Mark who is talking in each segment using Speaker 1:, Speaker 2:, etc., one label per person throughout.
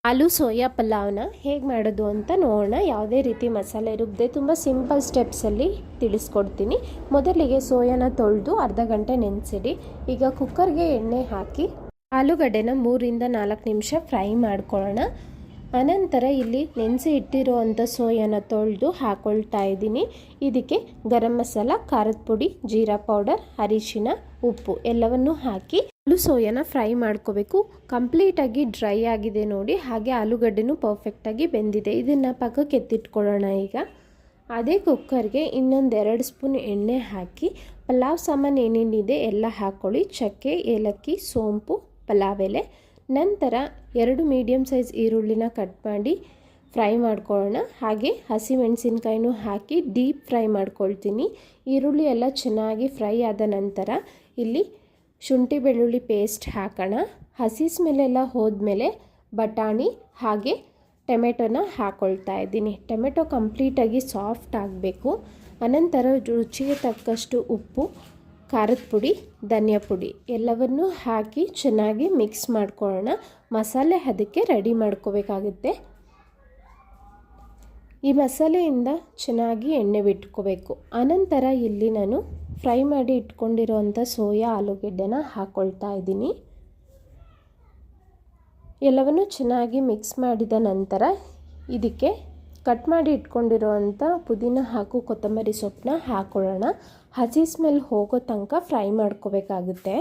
Speaker 1: ಆಲೂ soya ಪಲಾವ್ನ ಹೇಗೆ ಮಾಡೋದು ಅಂತ ನೋಡೋಣ. ಯಾವುದೇ ರೀತಿ ಮಸಾಲೆ ರುಬ್ಬದೆ ತುಂಬ ಸಿಂಪಲ್ ಸ್ಟೆಪ್ಸಲ್ಲಿ ತಿಳಿಸ್ಕೊಡ್ತೀನಿ. ಮೊದಲಿಗೆ ಸೋಯಾನ ತೊಳೆದು ಅರ್ಧ ಗಂಟೆ ನೆನೆಸಿಡಿ. ಈಗ ಕುಕ್ಕರ್ಗೆ ಎಣ್ಣೆ ಹಾಕಿ ಆಲೂಗಡ್ಡೆನ 3ರಿಂದ 4 ನಿಮಿಷ ಫ್ರೈ ಮಾಡ್ಕೊಳ್ಳೋಣ. ಅನಂತರ ಇಲ್ಲಿ ನೆನೆಸಿ ಇಟ್ಟಿರುವಂಥ ಸೋಯಾನ ತೊಳೆದು ಹಾಕ್ಕೊಳ್ತಾ ಇದ್ದೀನಿ. ಇದಕ್ಕೆ ಗರಂ ಮಸಾಲ, ಖಾರದ ಪುಡಿ, ಜೀರಾ ಪೌಡರ್, ಅರಿಶಿನ, ಉಪ್ಪು ಎಲ್ಲವನ್ನು ಹಾಕಿ ಆಲೂ ಸೋಯಾನ ಫ್ರೈ ಮಾಡ್ಕೋಬೇಕು. ಕಂಪ್ಲೀಟಾಗಿ ಡ್ರೈ ಆಗಿದೆ ನೋಡಿ, ಹಾಗೆ ಆಲೂಗಡ್ಡೆನೂ ಪರ್ಫೆಕ್ಟಾಗಿ ಬೆಂದಿದೆ. ಇದನ್ನು ಪಕ್ಕಕ್ಕೆ ಎತ್ತಿಟ್ಕೊಳ್ಳೋಣ. ಈಗ ಅದೇ ಕುಕ್ಕರ್ಗೆ ಇನ್ನೊಂದು 2 ಸ್ಪೂನ್ ಎಣ್ಣೆ ಹಾಕಿ ಪಲಾವ್ ಸಾಮಾನು ಏನೇನಿದೆ ಎಲ್ಲ ಹಾಕ್ಕೊಳ್ಳಿ. ಚಕ್ಕೆ, ಏಲಕ್ಕಿ, ಸೋಂಪು, ಪಲಾವ್ ಎಲೆ. ನಂತರ 2 ಮೀಡಿಯಮ್ ಸೈಜ್ ಈರುಳ್ಳಿನ ಕಟ್ ಮಾಡಿ ಫ್ರೈ ಮಾಡ್ಕೊಳ್ಳೋಣ. ಹಾಗೆ ಹಸಿಮೆಣಸಿನ್ಕಾಯಿನೂ ಹಾಕಿ ಡೀಪ್ ಫ್ರೈ ಮಾಡ್ಕೊಳ್ತೀನಿ. ಈರುಳ್ಳಿ ಎಲ್ಲ ಚೆನ್ನಾಗಿ ಫ್ರೈ ಆದ ನಂತರ ಇಲ್ಲಿ ಶುಂಠಿ ಬೆಳ್ಳುಳ್ಳಿ ಪೇಸ್ಟ್ ಹಾಕೋಣ. ಹಸಿ ಸ್ಮೆಲ್ಲೆಲ್ಲ ಹೋದ್ಮೇಲೆ ಬಟಾಣಿ ಹಾಗೆ ಟೊಮೆಟೊನ ಹಾಕ್ಕೊಳ್ತಾ ಇದ್ದೀನಿ. ಟೊಮೆಟೊ ಕಂಪ್ಲೀಟಾಗಿ ಸಾಫ್ಟ್ ಆಗಬೇಕು. ಅನಂತರ ರುಚಿಗೆ ತಕ್ಕಷ್ಟು ಉಪ್ಪು, ಖಾರದ ಪುಡಿ, ಧನಿಯಾ ಪುಡಿ ಎಲ್ಲವನ್ನೂ ಹಾಕಿ ಚೆನ್ನಾಗಿ ಮಿಕ್ಸ್ ಮಾಡ್ಕೊಳ್ಳೋಣ. ಮಸಾಲೆ ಅದಕ್ಕೆ ರೆಡಿ ಮಾಡ್ಕೋಬೇಕಾಗುತ್ತೆ. ಈ ಮಸಾಲೆಯಿಂದ ಚೆನ್ನಾಗಿ ಎಣ್ಣೆ ಬಿಟ್ಕೋಬೇಕು. ಅನಂತರ ಇಲ್ಲಿ ನಾನು ಫ್ರೈ ಮಾಡಿ ಇಟ್ಕೊಂಡಿರೋವಂಥ ಸೋಯಾ ಆಲೂಗೆಡ್ಡೆನ ಹಾಕ್ಕೊಳ್ತಾ ಇದ್ದೀನಿ. ಎಲ್ಲವನ್ನು ಚೆನ್ನಾಗಿ ಮಿಕ್ಸ್ ಮಾಡಿದ ನಂತರ ಇದಕ್ಕೆ ಕಟ್ ಮಾಡಿ ಇಟ್ಕೊಂಡಿರೋವಂಥ ಪುದೀನ ಹಾಗೂ ಕೊತ್ತಂಬರಿ ಸೊಪ್ಪನ್ನ ಹಾಕ್ಕೊಳ್ಳೋಣ. ಹಸಿ ಸ್ಮೆಲ್ ಹೋಗೋ ತನಕ ಫ್ರೈ ಮಾಡ್ಕೋಬೇಕಾಗುತ್ತೆ.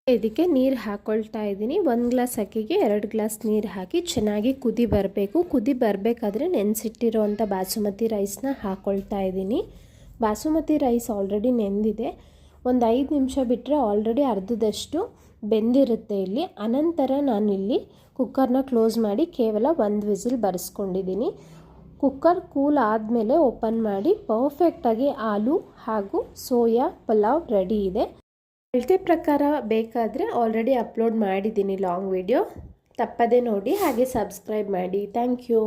Speaker 1: ಇದಕ್ಕೆ ನೀರು ಹಾಕ್ಕೊಳ್ತಾ ಇದ್ದೀನಿ. 1 ಗ್ಲಾಸ್ ಅಕ್ಕಿಗೆ 2 ಗ್ಲಾಸ್ ನೀರು ಹಾಕಿ ಚೆನ್ನಾಗಿ ಕುದಿ ಬರಬೇಕು. ಕುದಿ ಬರಬೇಕಾದ್ರೆ ನೆನೆಸಿಟ್ಟಿರೋವಂಥ ಬಾಸುಮತಿ ರೈಸ್ನ ಹಾಕ್ಕೊಳ್ತಾ ಇದ್ದೀನಿ. ಬಾಸುಮತಿ ರೈಸ್ ಆಲ್ರೆಡಿ ನೆಂದಿದೆ. ಒಂದು 5 ನಿಮಿಷ ಬಿಟ್ಟರೆ ಆಲ್ರೆಡಿ ಅರ್ಧದಷ್ಟು ಬೆಂದಿರುತ್ತೆ ಇಲ್ಲಿ. ಅನಂತರ ನಾನಿಲ್ಲಿ ಕುಕ್ಕರ್ನ ಕ್ಲೋಸ್ ಮಾಡಿ ಕೇವಲ 1 ವಿಸಿಲ್ ಬರೆಸ್ಕೊಂಡಿದ್ದೀನಿ. ಕುಕ್ಕರ್ ಕೂಲ್ ಆದಮೇಲೆ ಓಪನ್ ಮಾಡಿ ಪರ್ಫೆಕ್ಟಾಗಿ ಆಲೂ ಹಾಗೂ ಸೋಯಾ ಪಲಾವ್ ರೆಡಿ ಇದೆ. ಅಳತೆ ಪ್ರಕಾರ ಬೇಕಾದರೆ ಆಲ್ರೆಡಿ ಅಪ್ಲೋಡ್ ಮಾಡಿದ್ದೀನಿ ಲಾಂಗ್ ವಿಡಿಯೋ, ತಪ್ಪದೆ ನೋಡಿ. ಹಾಗೆ ಸಬ್ಸ್ಕ್ರೈಬ್ ಮಾಡಿ. Thank you.